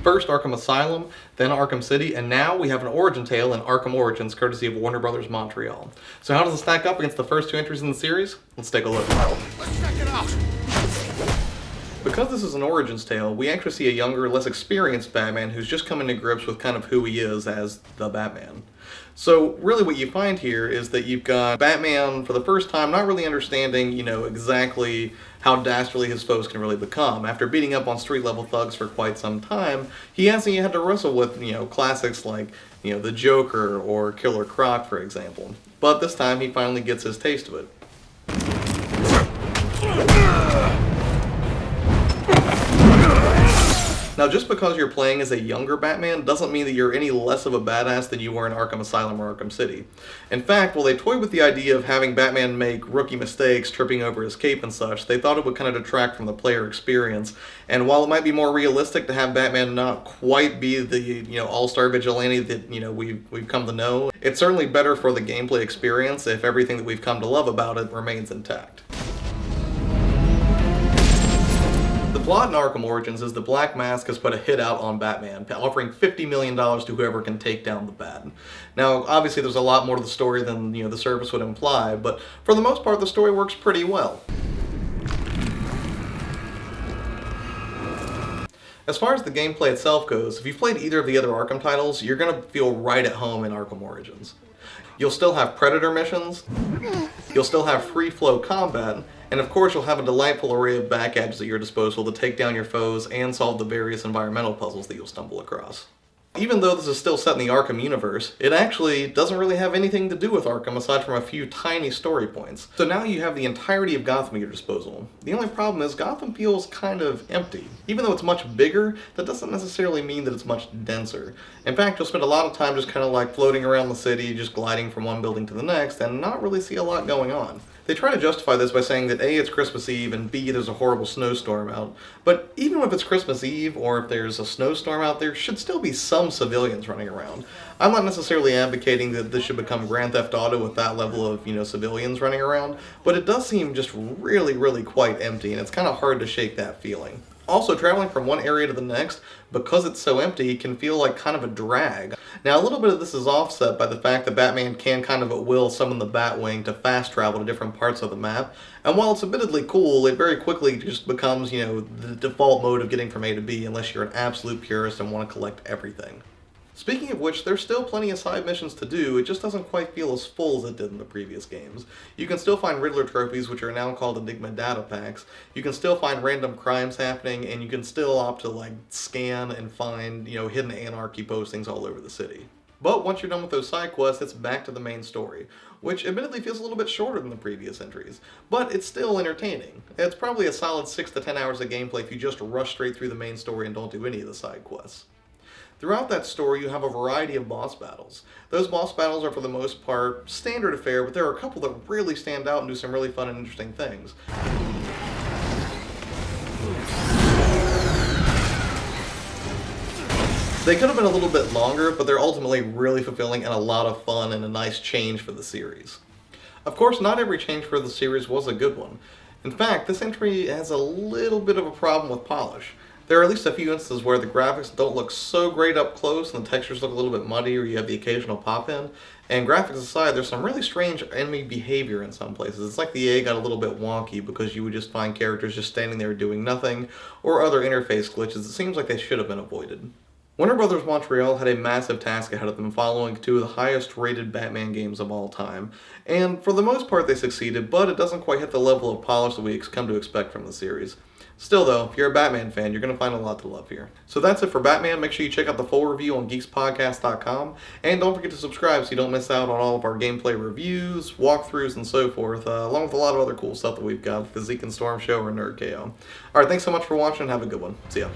First Arkham Asylum, then Arkham City, and now we have an origin tale in Arkham Origins, courtesy of Warner Bros. Montreal. So how does it stack up against the first two entries in the series? Let's take a look. Let's check it out. Because this is an origins tale, we actually see a younger, less experienced Batman who's just coming to grips with kind of who he is as the Batman. So really what you find here is that you've got Batman for the first time not really understanding, exactly how dastardly his foes can really become. After beating up on street-level thugs for quite some time, he hasn't had to wrestle with, classics like, the Joker or Killer Croc, for example. But this time he finally gets his taste of it. Now, just because you're playing as a younger Batman doesn't mean that you're any less of a badass than you were in Arkham Asylum or Arkham City. In fact, while they toyed with the idea of having Batman make rookie mistakes, tripping over his cape and such, they thought it would kind of detract from the player experience. And while it might be more realistic to have Batman not quite be the, all-star vigilante that, we've come to know, it's certainly better for the gameplay experience if everything that we've come to love about it remains intact. The plot in Arkham Origins is the Black Mask has put a hit out on Batman, offering $50 million to whoever can take down the Bat. Now, obviously there's a lot more to the story than, the surface would imply, but for the most part the story works pretty well. As far as the gameplay itself goes, if you've played either of the other Arkham titles, you're going to feel right at home in Arkham Origins. You'll still have Predator missions, you'll still have free-flow combat, and of course you'll have a delightful array of back gadgets at your disposal to take down your foes and solve the various environmental puzzles that you'll stumble across. Even though this is still set in the Arkham universe, it actually doesn't really have anything to do with Arkham aside from a few tiny story points. So now you have the entirety of Gotham at your disposal. The only problem is Gotham feels kind of empty. Even though it's much bigger, that doesn't necessarily mean that it's much denser. In fact, you'll spend a lot of time just kind of like floating around the city, just gliding from one building to the next, and not really see a lot going on. They try to justify this by saying that A, it's Christmas Eve, and B, there's a horrible snowstorm out. But even if it's Christmas Eve, or if there's a snowstorm out, there should still be some civilians running around. I'm not necessarily advocating that this should become Grand Theft Auto with that level of, civilians running around, but it does seem just really, really quite empty, and it's kind of hard to shake that feeling. Also, traveling from one area to the next, because it's so empty, can feel like kind of a drag. Now, a little bit of this is offset by the fact that Batman can kind of at will summon the Batwing to fast travel to different parts of the map, and while it's admittedly cool, it very quickly just becomes, the default mode of getting from A to B unless you're an absolute purist and want to collect everything. Speaking of which, there's still plenty of side missions to do, it just doesn't quite feel as full as it did in the previous games. You can still find Riddler trophies, which are now called Enigma data packs, you can still find random crimes happening, and you can still opt to scan and find, hidden anarchy postings all over the city. But once you're done with those side quests, it's back to the main story, which admittedly feels a little bit shorter than the previous entries, but it's still entertaining. It's probably a solid 6 to 10 hours of gameplay if you just rush straight through the main story and don't do any of the side quests. Throughout that story, you have a variety of boss battles. Those boss battles are for the most part standard affair, but there are a couple that really stand out and do some really fun and interesting things. They could have been a little bit longer, but they're ultimately really fulfilling and a lot of fun and a nice change for the series. Of course, not every change for the series was a good one. In fact, this entry has a little bit of a problem with polish. There are at least a few instances where the graphics don't look so great up close and the textures look a little bit muddy, or you have the occasional pop-in. And graphics aside, there's some really strange enemy behavior in some places. It's like the EA got a little bit wonky because you would just find characters just standing there doing nothing, or other interface glitches. It seems like they should have been avoided. Warner Bros. Montreal had a massive task ahead of them following two of the highest rated Batman games of all time, and for the most part they succeeded, but it doesn't quite hit the level of polish that we come to expect from the series. Still though, if you're a Batman fan, you're going to find a lot to love here. So that's it for Batman. Make sure you check out the full review on geekspodcast.com, and don't forget to subscribe so you don't miss out on all of our gameplay reviews, walkthroughs, and so forth, along with a lot of other cool stuff that we've got, like the Zeke and Storm Show or Nerd KO. Alright, thanks so much for watching, have a good one. See ya.